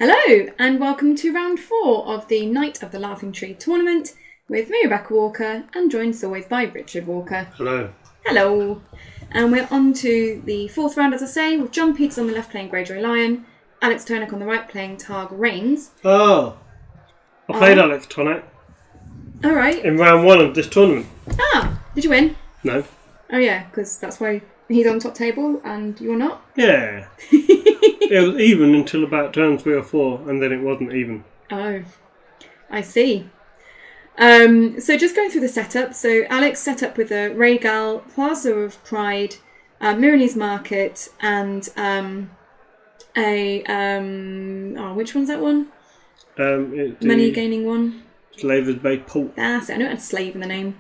Hello and welcome to round 4 of the Night of the Laughing Tree tournament with me, Rebecca Walker, and joined as always by Richard Walker. Hello. Hello. And we're on to the 4th round, as I say, with John Peters on the left playing Greyjoy Lion, Alex Turnock on the right playing Targ Rains. Oh, I played Alex Turnock. Alright. In round 1 of this tournament. Ah, did you win? No. Oh yeah, because that's why he's on top table and you're not? Yeah. It was even until about turn 3 or 4, and then it wasn't even. Oh, I see. So just going through the setup. So Alex set up with a Rhaegal, Plaza of Pride, Myronese Market, and which one's that one? Money gaining one. Slaver's Bay Port. That's it. I know it had slave in the name.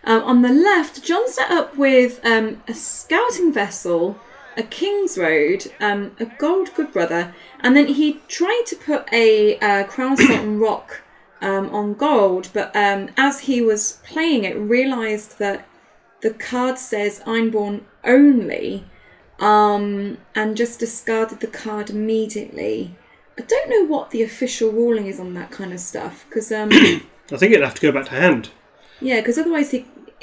On the left, John set up with a scouting vessel, a King's Road, a gold good brother, and then he tried to put a Crown of Salt and Rock on gold, but as he was playing it, realised that the card says Ironborn only, and just discarded the card immediately. I don't know what the official ruling is on that kind of stuff, because I think it'd have to go back to hand. Yeah, because otherwise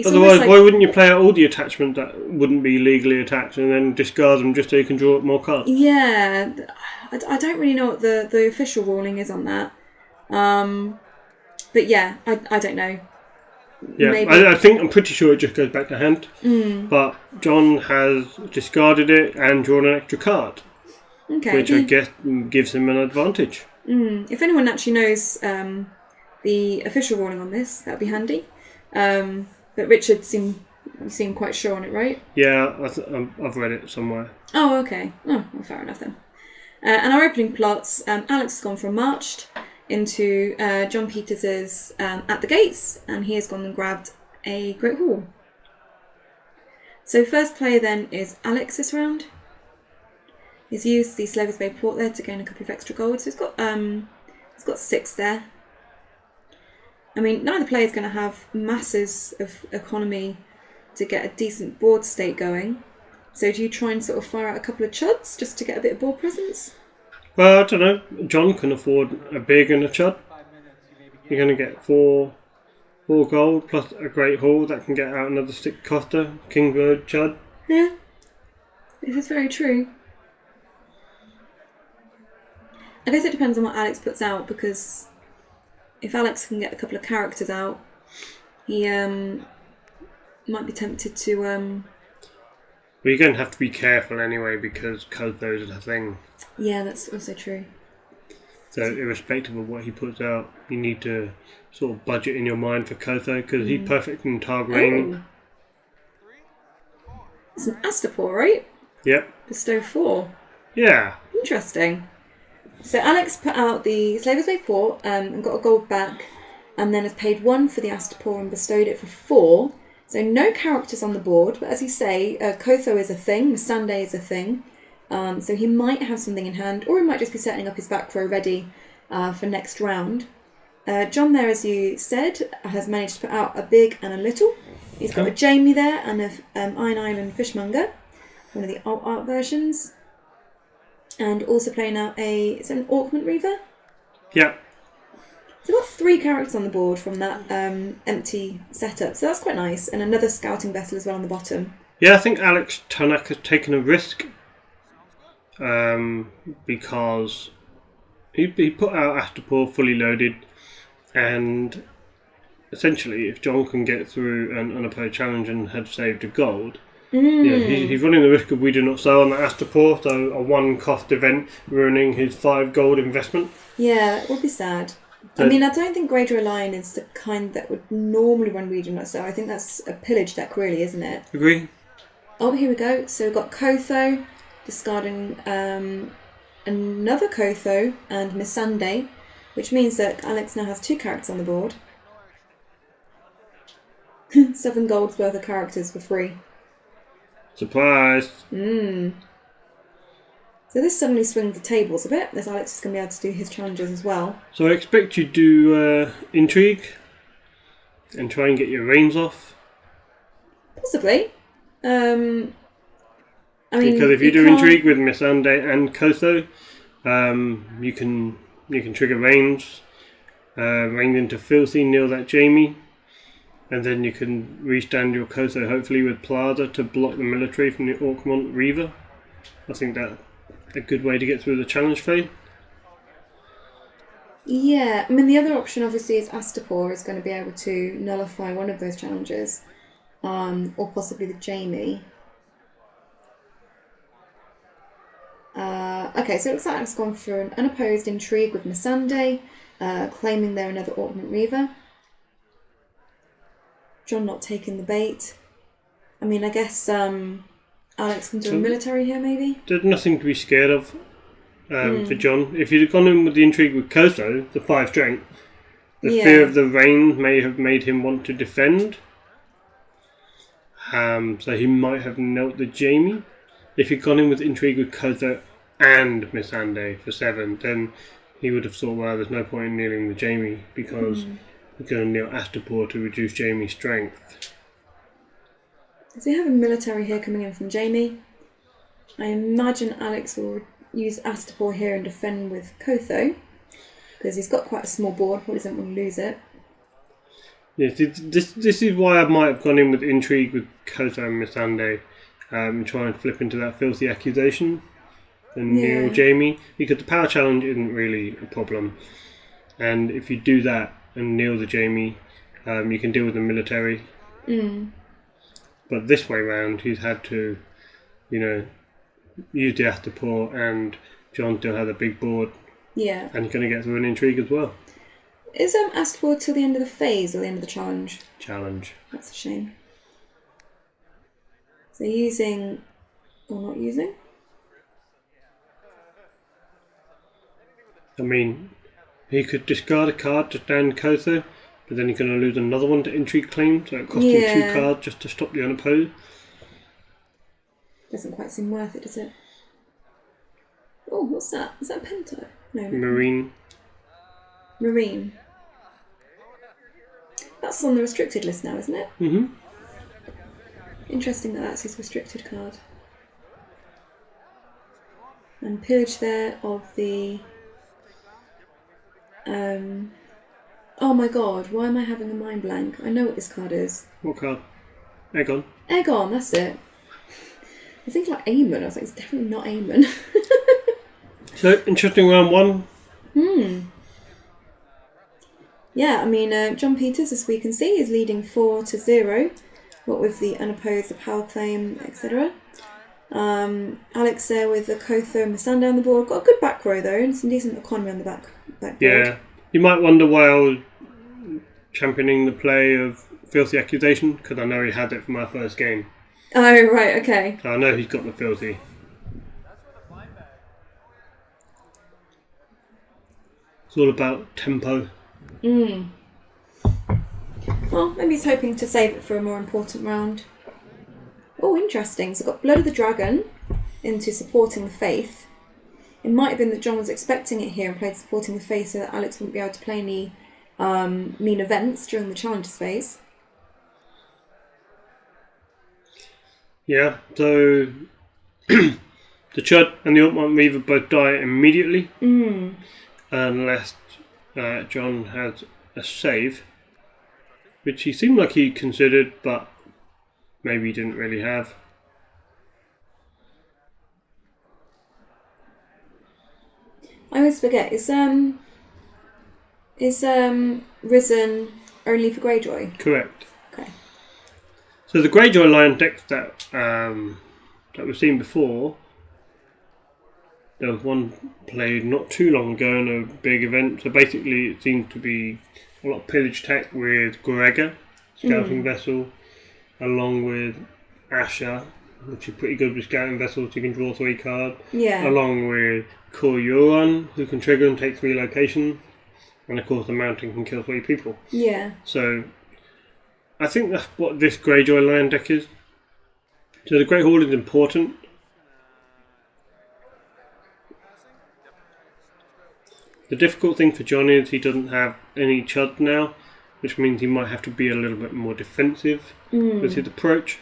Otherwise, why wouldn't you play out all the attachments that wouldn't be legally attached and then discard them just so you can draw up more cards? Yeah, I don't really know what the official ruling is on that. But yeah, I don't know. Yeah, I'm pretty sure it just goes back to hand. But John has discarded it and drawn an extra card. Okay. Which I guess gives him an advantage. If anyone actually knows the official ruling on this, that'd be handy. But Richard seemed quite sure on it, right? Yeah, I've read it somewhere. Oh, okay. Oh, well, fair enough then. And our opening plots, Alex has gone from marched into John Peters's at the gates, and he has gone and grabbed a Great Hall. So first player then is Alex this round. He's used the Slaver's Bay Port there to gain a couple of extra gold, so he's got 6 there. I mean, neither player is going to have masses of economy to get a decent board state going. So do you try and sort of fire out a couple of chuds just to get a bit of board presence? Well, I don't know. John can afford a big and a chud. You're going to get 4 gold plus a Great Hall that can get out another 6 Costa, King Road chud. Yeah, this is very true. I guess it depends on what Alex puts out, because if Alex can get a couple of characters out, he might be tempted to... Well, you're going to have to be careful anyway, because Kotho is a thing. Yeah, that's also true. So irrespective of what he puts out, you need to sort of budget in your mind for Kotho, because he's perfect in Targ Rains. It's an Astapor, right? Yep. Bestow 4. Yeah. Interesting. So Alex put out the Slaver's Bay Port and got a gold back, and then has paid 1 for the Astapor and bestowed it for 4. So no characters on the board, but as you say, Kotho is a thing, Missandei is a thing, so he might have something in hand, or he might just be setting up his back row ready for next round. John there, as you said, has managed to put out a big and a little. He's got a Jaime there and a Iron Island Fishmonger, one of the alt art versions. And also playing out is it an Orkman Reaver? Yeah. So we've got 3 characters on the board from that empty setup, so that's quite nice. And another scouting vessel as well on the bottom. Yeah, I think Alex Turnock has taken a risk because he put out Astapor fully loaded, and essentially if John can get through an unopposed challenge and had saved a gold, yeah, he's running the risk of we do not sell on the Astapor, so a 1-cost event ruining his 5 gold investment. Yeah, it would be sad. I mean, I don't think Greyjoy Lion is the kind that would normally run we do not sell. I think that's a pillage deck, really, isn't it? Agree. Oh, here we go. So we've got Kotho, discarding another Kotho and Missandei, which means that Alex now has 2 characters on the board. 7 gold's worth of characters for free. Surprise! So this suddenly swings the tables a bit, as Alex is going to be able to do his challenges as well. So I expect you to do Intrigue and try and get your reins off. Possibly. I mean, because if you do Intrigue with Missandei and Kotho, you can you can trigger Rains, Rain into Filthy, kneel that Jamie, and then you can restand your Kotho hopefully with Plaza to block the military from the Orkmont Reaver. I think that's a good way to get through the challenge phase. Yeah, I mean the other option obviously is Astapor is going to be able to nullify one of those challenges, or possibly the Jamie. Okay, so it looks like it's gone for an unopposed intrigue with Missandei, claiming they're another Orkmont Reaver. John not taking the bait. I mean, I guess Alex can do a military here, maybe? There's nothing to be scared of for John. If you'd have gone in with the intrigue with Kotho, the 5 strength, the fear of the rain may have made him want to defend. So he might have knelt the Jamie. If he'd gone in with intrigue with Kotho and Missandei for 7, then he would have thought, well, there's no point in kneeling the Jamie because we're going to kneel Astapor to reduce Jamie's strength. So we have a military here coming in from Jamie. I imagine Alex will use Astapor here and defend with Kotho because he's got quite a small board, he doesn't want to lose it. Yes, this is why I might have gone in with intrigue with Kotho and Missandei, try and flip into that filthy accusation and kneel Jamie, because the power challenge isn't really a problem, and if you do that and kneel the Jamie, you can deal with the military. But this way round he's had to, use the Astapor, and John still has a big board, and he's going to get through an intrigue as well. Is Astapor till the end of the phase or the end of the challenge? Challenge. That's a shame. So using or not using? I mean, he could discard a card to stand Kotho, but then he's going to lose another one to intrigue claim, so it costs him 2 cards just to stop the unopposed. Doesn't quite seem worth it, does it? Oh, what's that? Is that a Pento? No. Marine. Marine. That's on the restricted list now, isn't it? Mm-hmm. Interesting that that's his restricted card. And pillage there of the... Oh my god, why am I having a mind blank? I know what this card is. What card? Aegon. Aegon, that's it. I think like Aemon. I was like, it's definitely not Aemon. So, interesting round 1. Yeah, I mean, John Peters, as we can see, is leading 4-0. What with the unopposed, the power claim, etc. Alex there with the Kotho and Missandei on the board. Got a good back row though, and some decent economy on the back board. Yeah. You might wonder why I was championing the play of Filthy Accusation, because I know he had it from our first game. Oh, right, okay. So I know he's got the Filthy. It's all about tempo. Well, maybe he's hoping to save it for a more important round. Oh, interesting. So got Blood of the Dragon into Supporting the Faith. It might have been that John was expecting it here and played Supporting the Faith so that Alex wouldn't be able to play any mean events during the challenges phase. Yeah, so the Chud and the Orkmont Reaver both die immediately unless John has a save, which he seemed like he considered, but maybe he didn't really have. I always forget, is Risen only for Greyjoy? Correct. Okay. So the Greyjoy Lion decks that we've seen before, there was one played not too long ago in a big event. So basically it seemed to be a lot of pillage tech with Gregor, scouting vessel, along with Asher, which is pretty good with scouting vessels, you can draw 3 cards. Yeah. Along with Khor Yuran, who can trigger and take 3 locations. And of course the mountain can kill 3 people. Yeah. So I think that's what this Greyjoy Lion deck is. So the Great Hall is important. The difficult thing for John is he doesn't have any Chud now, which means he might have to be a little bit more defensive with his approach.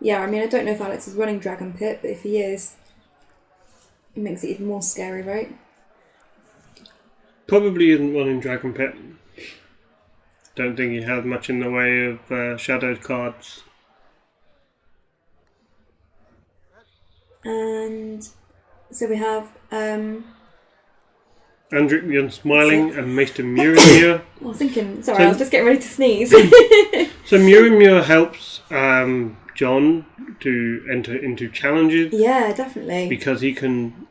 Yeah, I mean, I don't know if Alex is running Dragon Pit, but if he is, it makes it even more scary, right? Probably isn't one in Dragon Pit. Don't think he has much in the way of shadowed cards. And so we have Andric the Unsmiling and Maester Murimir. I was thinking, sorry, I was just getting ready to sneeze. So Murimir helps John to enter into challenges. Yeah, definitely. Because he can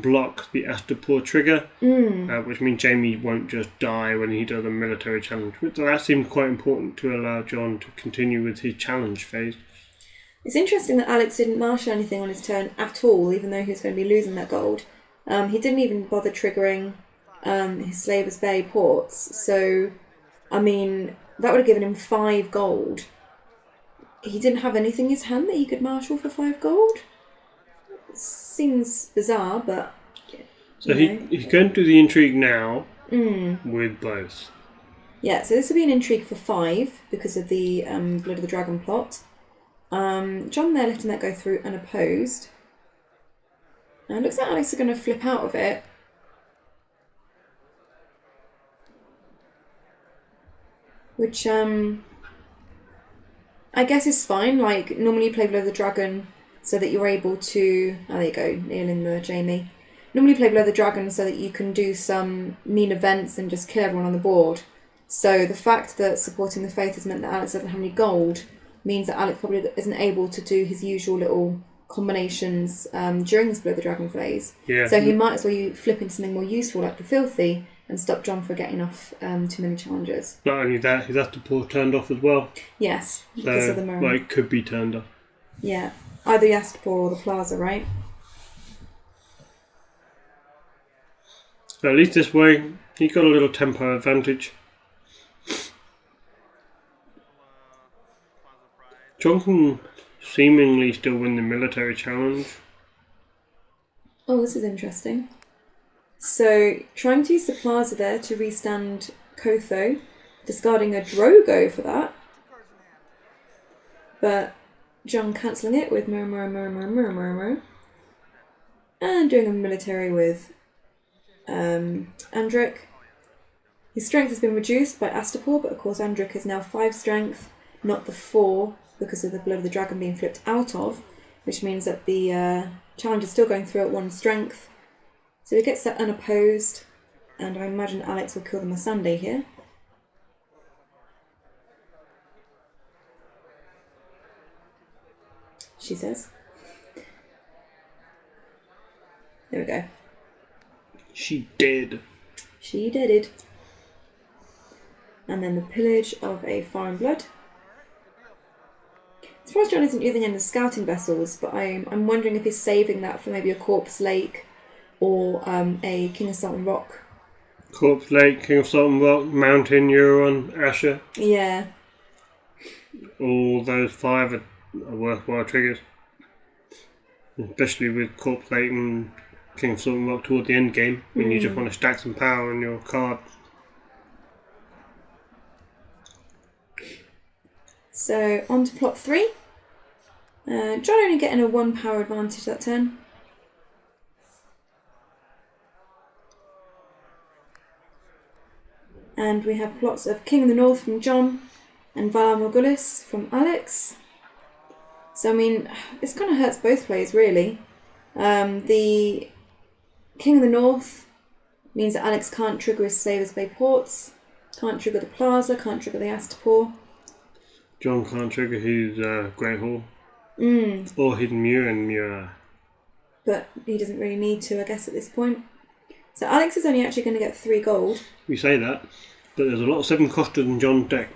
block the Astapor trigger, which means Jamie won't just die when he does a military challenge. So that seemed quite important to allow John to continue with his challenge phase. It's interesting that Alex didn't marshal anything on his turn at all, even though he was going to be losing that gold. He didn't even bother triggering his Slaver's Bay ports. So, I mean, that would have given him 5 gold. He didn't have anything in his hand that he could marshal for 5 gold? Seems bizarre, but... So he's going to the intrigue now with both. Yeah, so this will be an intrigue for 5 because of the Blood of the Dragon plot. John there letting that go through unopposed. And it looks like Alex are going to flip out of it. Which, I guess is fine. Like, normally you play Blood of the Dragon so that you're able to... Oh, there you go, nail in the Jamie. Normally you play Blood of the Dragon so that you can do some mean events and just kill everyone on the board. So the fact that supporting the Faith has meant that Alex doesn't have any gold means that Alex probably isn't able to do his usual little combinations during this Blood of the Dragon phase. Yeah. So he might as well flip into something more useful like the Filthy and stop John from getting off too many challenges. Not only that, his Astapor turned off as well. Yes, So, because of the mirror. well, it could be turned off. Yeah, either the Astapor or the Plaza, right? So at least this way, he's got a little tempo advantage. John can seemingly still win the military challenge. Oh, this is interesting. So, trying to use the Plaza there to restand Kotho, discarding a Drogo for that. But John cancelling it with Mirror. And doing a military with Andric. His strength has been reduced by Astapor, but of course Andric is now 5 strength, not the 4, because of the Blood of the Dragon being flipped out of, which means that the challenge is still going through at 1 strength. So he gets that unopposed, and I imagine Alex will kill the Missandei here. She says. There we go. She did. She did it. And then the pillage of a foreign blood. As far as John isn't using any scouting vessels, but I'm wondering if he's saving that for maybe a Corpse Lake or a King of Salt and Rock. Corpse Lake, King of Salt and Rock, Mountain, Euron, Asher. Yeah. All those 5 are worthwhile triggers. Especially with Corpse Lake and King of Salt and Rock toward the end game, when you just want to stack some power on your cards. So, on to plot 3. John only getting a 1 power advantage that turn. And we have plots of King of the North from John and Valar Morghulis from Alex. So, I mean, this kind of hurts both players, really. The King of the North means that Alex can't trigger his Slaver's Bay ports, can't trigger the Plaza, can't trigger the Astapor. John can't trigger his Great Hall. Or his Muir. But he doesn't really need to, I guess, at this point. So Alex is only actually going to get 3 gold. We say that, but there's a lot of 7-costers in John's deck.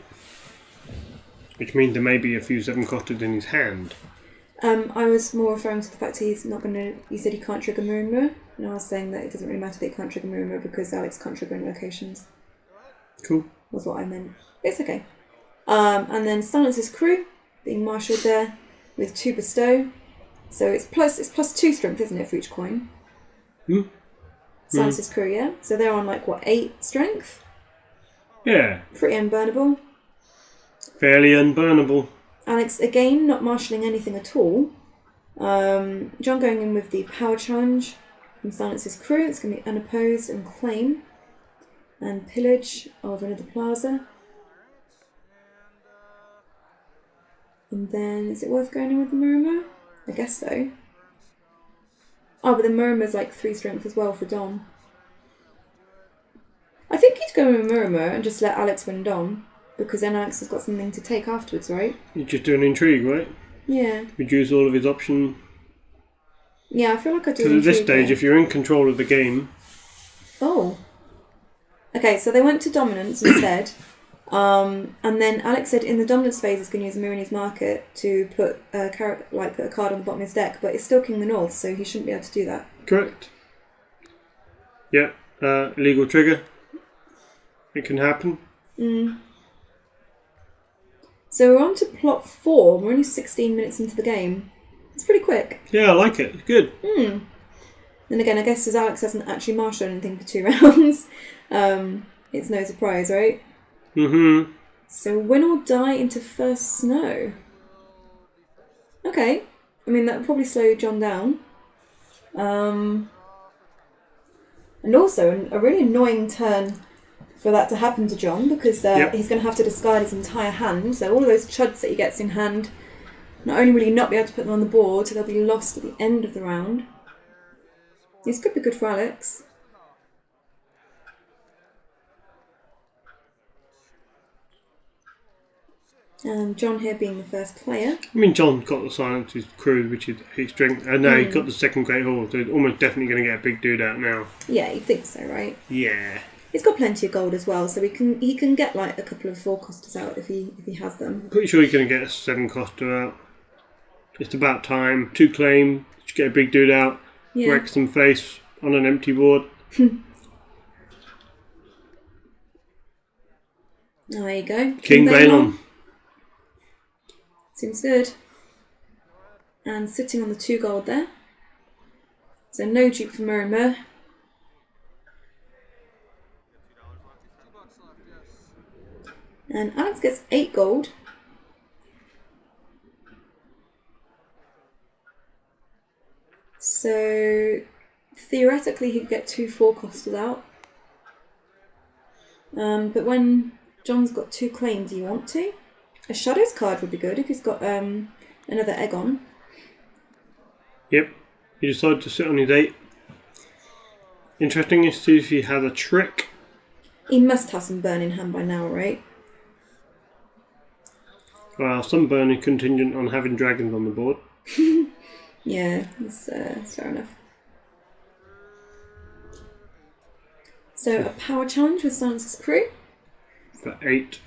Which means there may be a few 7-costers in his hand. I was more referring to the fact he's not going to... You said he can't trigger Mirror, and I was saying that it doesn't really matter that he can't trigger Mirror because Alex can't trigger in locations. Cool. Was what I meant. It's okay. And then Silence's Crew being marshalled there with 2 bestow. So it's plus 2 strength, isn't it, for each coin? Silence's Crew, yeah? So they're on, 8 strength? Yeah. Pretty unburnable. Fairly unburnable. Alex, again, not marshalling anything at all. John going in with the power challenge from Silence's Crew. It's going to be unopposed and claim. And pillage of another plaza. And then, is it worth going in with the Murmur? I guess so. Oh, but the Murmur's like 3 strength as well for Dom. I think he'd go with Murmur and just let Alex win Dom, because then Alex has got something to take afterwards, right? You just do an intrigue, right? Yeah. Reduce all of his option. Yeah, I feel like I do. Because at this stage, if you're in control of the game... Oh. Okay, so they went to dominance instead. And then Alex said in the dominance phase he's going to use Myrini's Market to put a card on the bottom of his deck, but it's still King of the North, so he shouldn't be able to do that. Correct. Yeah, illegal trigger. It can happen. So we're on to plot 4. We're only 16 minutes into the game. It's pretty quick. Yeah, I like it. It's good. Then again, I guess as Alex hasn't actually marshaled anything for 2 rounds, it's no surprise, right? Mm-hmm. So win or die into first snow. Okay. I mean, that would probably slow John down. And also, a really annoying turn for that to happen to John, because he's going to have to discard his entire hand. So all of those chuds that he gets in hand, not only will he not be able to put them on the board, they'll be lost at the end of the round. This could be good for Alex. And John here being the first player. I mean, John got the silence, his crew, which is his strength. And now he's got the second Great Hall, so he's almost definitely going to get a big dude out now. Yeah, you think so, right? Yeah. He's got plenty of gold as well, so he can get like a couple of 4-costers out if he has them. Pretty sure he's going to get a 7-coster out. It's about time. 2 claim, just get a big dude out, wreck some face on an empty board. There you go. King Balon. Seems good. And sitting on the 2 gold there. So no dupe for Murmur. And Alex gets 8 gold. So theoretically he could get 2 4-costers out. But when John's got 2 claims, do you want to? A Shadows card would be good if he's got another egg on. Yep. He decided to sit on his 8. Interesting is to see if he has a trick. He must have some burn in hand by now, right? Well, some burn is contingent on having dragons on the board. Yeah, that's fair enough. So a power challenge with Silence's crew. For 8.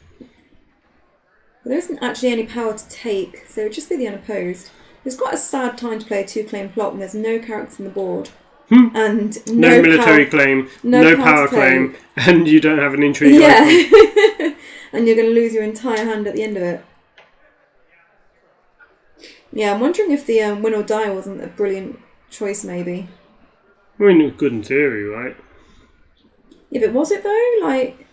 But there isn't actually any power to take, so it would just be the unopposed. It's quite a sad time to play a 2-claim plot when there's no characters on the board. And no military claim, no power claim, and you don't have an intrigue. Yeah. And you're going to lose your entire hand at the end of it. Yeah, I'm wondering if the win or die wasn't a brilliant choice, maybe. I mean, it was good in theory, right? Yeah, but was it though? Like,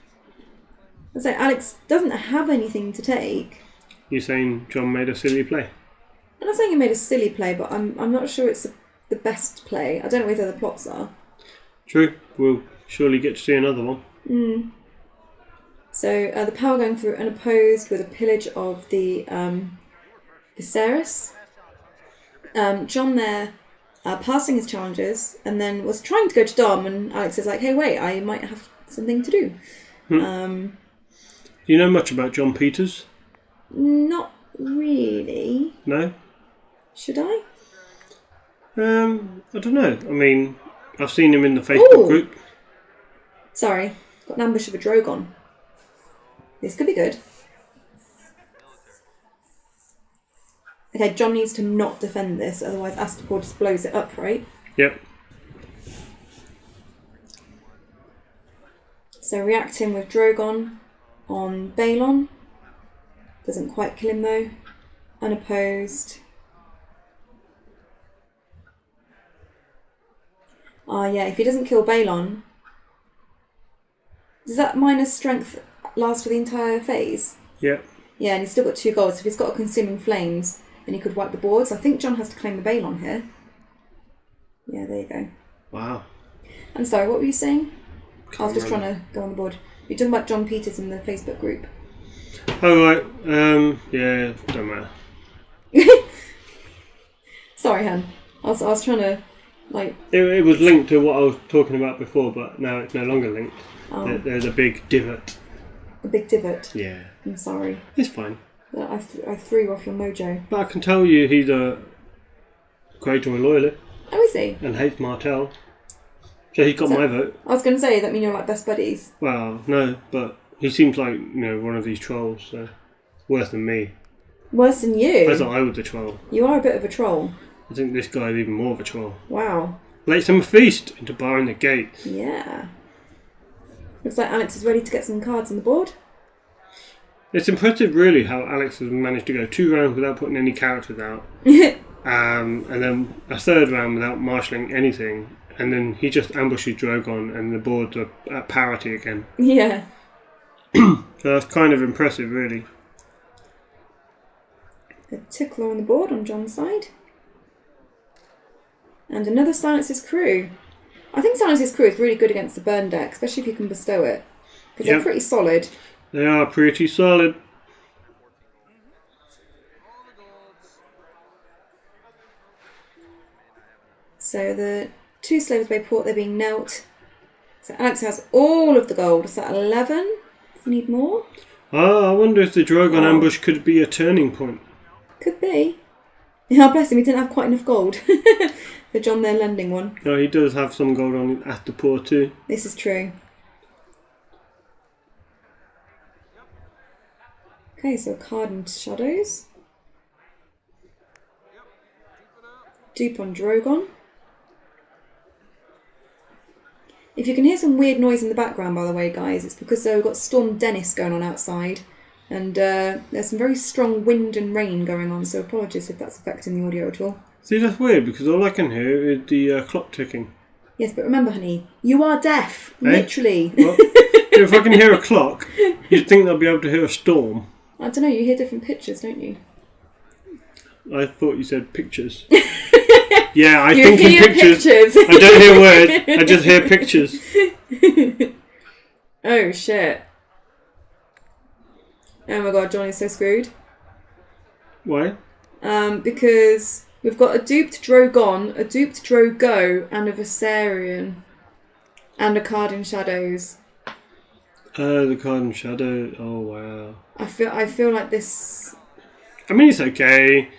I say, Alex doesn't have anything to take. You're saying John made a silly play? I'm not saying he made a silly play, but I'm not sure it's the best play. I don't know what the other plots are. True. We'll surely get to see another one. So the power going through unopposed with a pillage of the Viserys. John there passing his challenges and then was trying to go to Dom, and Alex is like, hey, wait, I might have something to do. Do you know much about John Peters? Not really. No? Should I? I don't know. I mean, I've seen him in the Facebook group. Sorry, got an ambush of a Drogon. This could be good. Okay, John needs to not defend this, otherwise Astapor just blows it up, right? Yep. So reacting with Drogon on Balon. Doesn't quite kill him though. Unopposed. Yeah, if he doesn't kill Balon, does that minus strength last for the entire phase? Yep. Yeah, and he's still got 2 golds, so if he's got a consuming flames, then he could wipe the board. So I think John has to claim the Balon here. Yeah, there you go. Wow. I'm sorry, what were you saying? I was just trying to go on the board. You're talking about John Peters in the Facebook group. Oh, right. Yeah, don't matter. Sorry, Han. I was trying to, like... It was linked to what I was talking about before, but now it's no longer linked. Oh. There's a big divot. A big divot? Yeah. I'm sorry. It's fine. I threw you off your mojo. But I can tell you he's a Greyjoy loyalist. Oh, is he? And hates Martell. So he got my vote. I was going to say, that mean you're like best buddies? Well, no, but he seems like, one of these trolls, so worse than me. Worse than you? I thought I was the troll. You are a bit of a troll. I think this guy's even more of a troll. Wow. LATESUMMER feast into barring the gate. Yeah. Looks like Alex is ready to get some cards on the board. It's impressive, really, how Alex has managed to go 2 rounds without putting any characters out. And then a 3rd round without marshalling anything. And then he just ambushes Drogon and the boards are at parity again. Yeah. So that's kind of impressive, really. A tickler on the board on John's side. And another Silence's Crew. I think Silence's Crew is really good against the burn deck, especially if you can bestow it. Because they're pretty solid. They are pretty solid. So the 2 Slavers Bay Port, they're being knelt. So Alex has all of the gold. Is that 11? Does he need more? Oh, I wonder if the Drogon ambush could be a turning point. Could be. Yeah, bless him, he didn't have quite enough gold. The John there lending one. No, he does have some gold on Astapor too. This is true. Okay, so a card and shadows. Dupe on Drogon. If you can hear some weird noise in the background, by the way, guys, it's because we've got Storm Dennis going on outside. And there's some very strong wind and rain going on, so apologies if that's affecting the audio at all. See, that's weird, because all I can hear is the clock ticking. Yes, but remember, honey, you are deaf, literally. Well, if I can hear a clock, you'd think I'd be able to hear a storm. I don't know, you hear different pitches, don't you? I thought you said pictures. Yeah, I think in pictures. I don't hear words, I just hear pictures. Oh, shit. Oh my god, Johnny's so screwed. Why? Because we've got a duped Drogon, a duped Drogo, and a Viserion. And a card in shadows. The card in shadow. Oh wow. I feel like this. I mean, it's okay.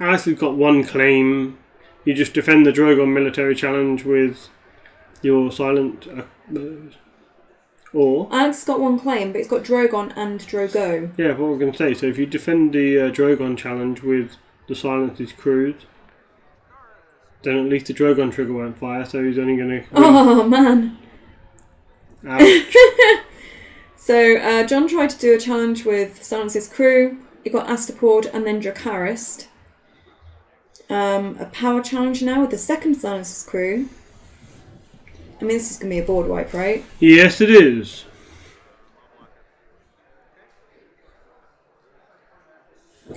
Alice has got 1 claim. You just defend the Drogon military challenge with your silent. Or Alex has got 1 claim, but it's got Drogon and Drogo. Yeah, what we're going to say. So if you defend the Drogon challenge with the Silence's Crew, then at least the Drogon trigger won't fire, so he's only going to... Oh, man. Ouch. So John tried to do a challenge with Silence's Crew. He got Astapor and then Dracarys. A power challenge now with the 2nd Silence's Crew. I mean, this is going to be a board wipe, right? Yes, it is.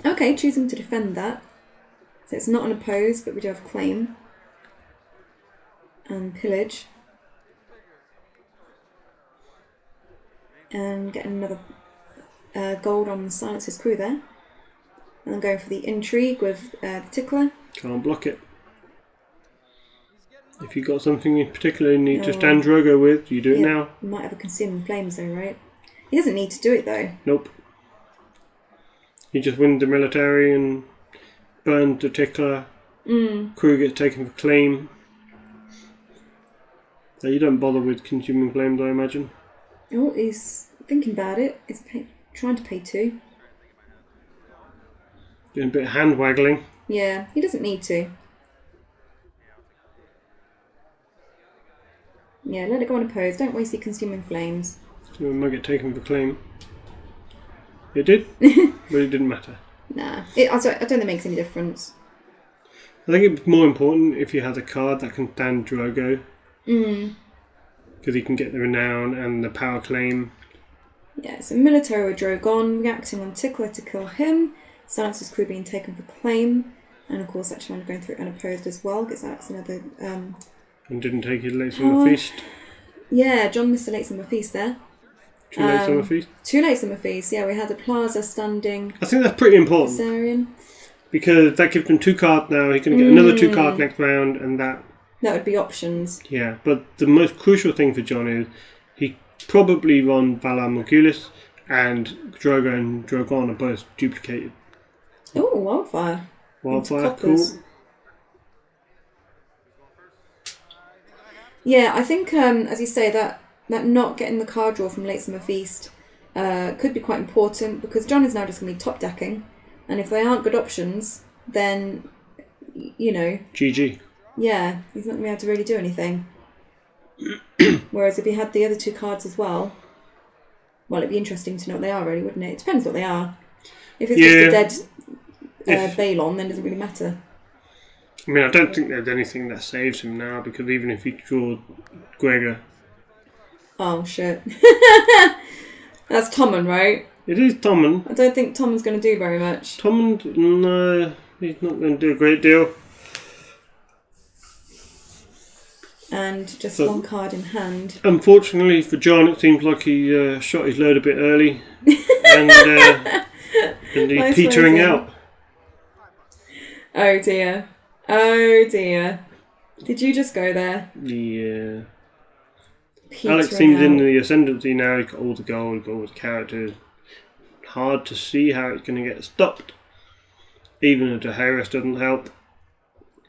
Okay, choosing to defend that. So it's not unopposed, but we do have claim. And pillage. And getting another gold on the Silence's Crew there. And then going for the intrigue with the tickler. Can't block it. If you've got something you particularly need to stand Drogo with, you do it now. You might have a consuming flames though, right? He doesn't need to do it though. Nope. He just wins the military and burns the tickler. Crew gets taken for claim. So you don't bother with consuming flames, I imagine. Oh, he's thinking about it. He's trying to pay 2. Doing a bit of hand waggling. Yeah, he doesn't need to. Yeah, let it go unopposed. Don't waste your consuming flames. So it might get taken for claim. It did, but it didn't matter. Nah, I don't think it makes any difference. I think it's more important if you have a card that can stand Drogo. Because he can get the renown and the power claim. Yeah, so military with Drogon, reacting on tickler to kill him. Silence's Crew being taken for claim. And of course, actually, I'm going through unopposed as well, because that's another... And didn't take his LATESUMMER feast. Yeah, John missed a late summer feast there. 2 late summer feast? 2 late summer feasts, yeah. We had a Plaza standing I think that's pretty important. Viserion. Because that gives him 2 cards now. He can get another 2 cards next round, and that... That would be options. Yeah, but the most crucial thing for John is he probably run Valar Morghulis, and Drogo and Drogon are both duplicated. Oh, Wildfire. Wildfire, cool. Yeah, I think, as you say, that not getting the card draw from Late Summer Feast could be quite important, because John is now just going to be top decking, and if they aren't good options, then, you know... GG. Yeah, he's not going to be able to really do anything. Whereas if he had the other 2 cards as well, well, it'd be interesting to know what they are, really, wouldn't it? It depends what they are. If it's just a dead Balon, then it doesn't really matter. I mean, I don't think there's anything that saves him now, because even if he draws Gregor... Oh, shit. That's Tommen, right? It is Tommen. I don't think Tommen's going to do very much. Tommen, no, he's not going to do a great deal. And just 1 card in hand. Unfortunately for John, it seems like he shot his load a bit early. and he's petering out. Oh dear. Oh dear. Did you just go there? Yeah. Petering Alex seems out. in the ascendancy now. He's got all the gold, got all the characters. Hard to see how it's going to get stopped. Even if Daenerys doesn't help.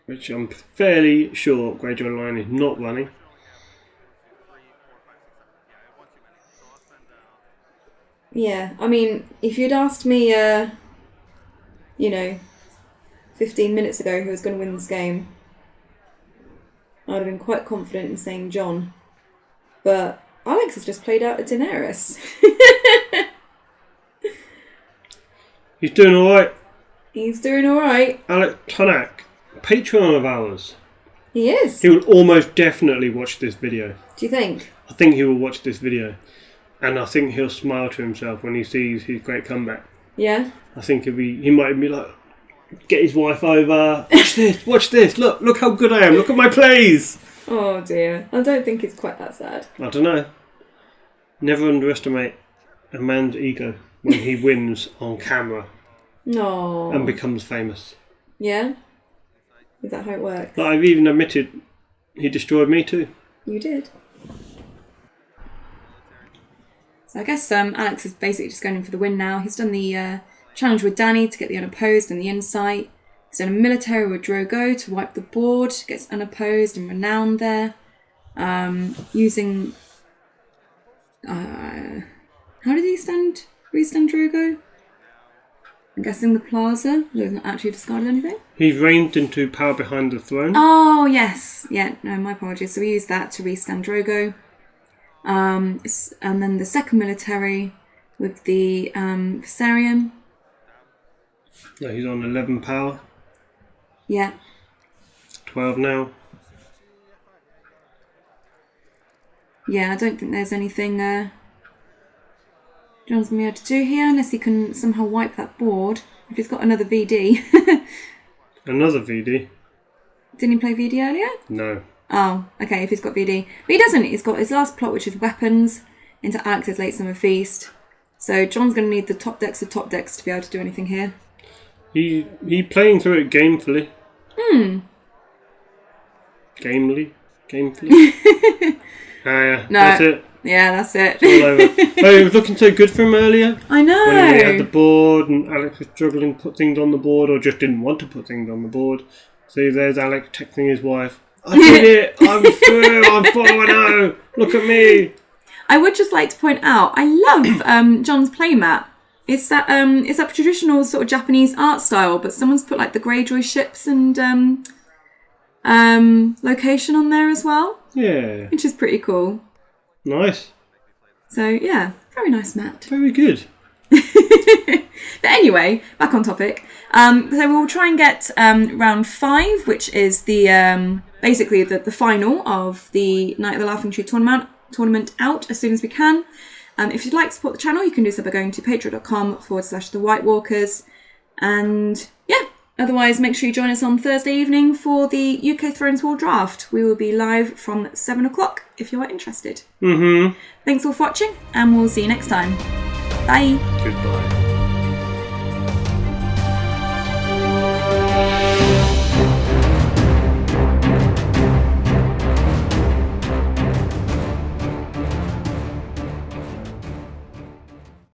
Which I'm fairly sure Greyjoy Lion is not running. Yeah, I mean, if you'd asked me, 15 minutes ago who was going to win this game, I'd have been quite confident in saying John. But Alex has just played out a Daenerys. He's doing alright. He's doing alright. Alex Tonak, Patreon of ours. He is. He will almost definitely watch this video. Do you think? I think he will watch this video. And I think he'll smile to himself when he sees his great comeback. Yeah? I think he might be like, get his wife over, watch this, look how good I am, look at my plays. Oh dear. I don't think it's quite that sad. I don't know. Never underestimate a man's ego when he wins on camera. No. And becomes famous. Yeah? Is that how it works? Like I've even admitted he destroyed me too. You did. So I guess Alex is basically just going in for the win now. He's done the challenge with Dany to get the unopposed and the insight. He's done a military with Drogo to wipe the board, gets unopposed and renowned there. Using... how did he restand Drogo? I'm guessing the Plaza. He hasn't actually discarded anything. He's reigned into power behind the throne. Oh, yes. Yeah, no, my apologies. So we used that to restand Drogo. And then the second military with the Viserion. Yeah, he's on 11 power. Yeah. 12 now. Yeah, I don't think there's anything John's going to be able to do here, unless he can somehow wipe that board. If he's got another VD. Another VD? Didn't he play VD earlier? No. Oh, okay, if he's got VD. But he doesn't. He's got his last plot, which is weapons, into Alex's Late Summer Feast. So John's going to need the top decks of top decks to be able to do anything here. He playing through it gamefully. Gamefully? Yeah, No. that's it. Yeah, that's it. It's all over. But it was looking so good for him earlier. I know. When he had the board and Alex was struggling to put things on the board or just didn't want to put things on the board. So there's Alex texting his wife. I did it! I'm through! I'm 4-0! Look at me! I would just like to point out, I love John's playmat. It's that traditional sort of Japanese art style, but someone's put like the Greyjoy ships and location on there as well. Yeah. Which is pretty cool. Nice. So yeah, very nice mat. Very good. But anyway, back on topic. So we'll try and get round 5, which is the basically the final of the Night of the Laughing Tree tournament out as soon as we can. If you'd like to support the channel, you can do so by going to patreon.com/the White Walkers. And yeah, Otherwise, make sure you join us on Thursday evening for the UK Thrones War draft. We will be live from 7 o'clock if you are interested. Mm-hmm. Thanks all for watching, and we'll see you next time. Bye. Goodbye.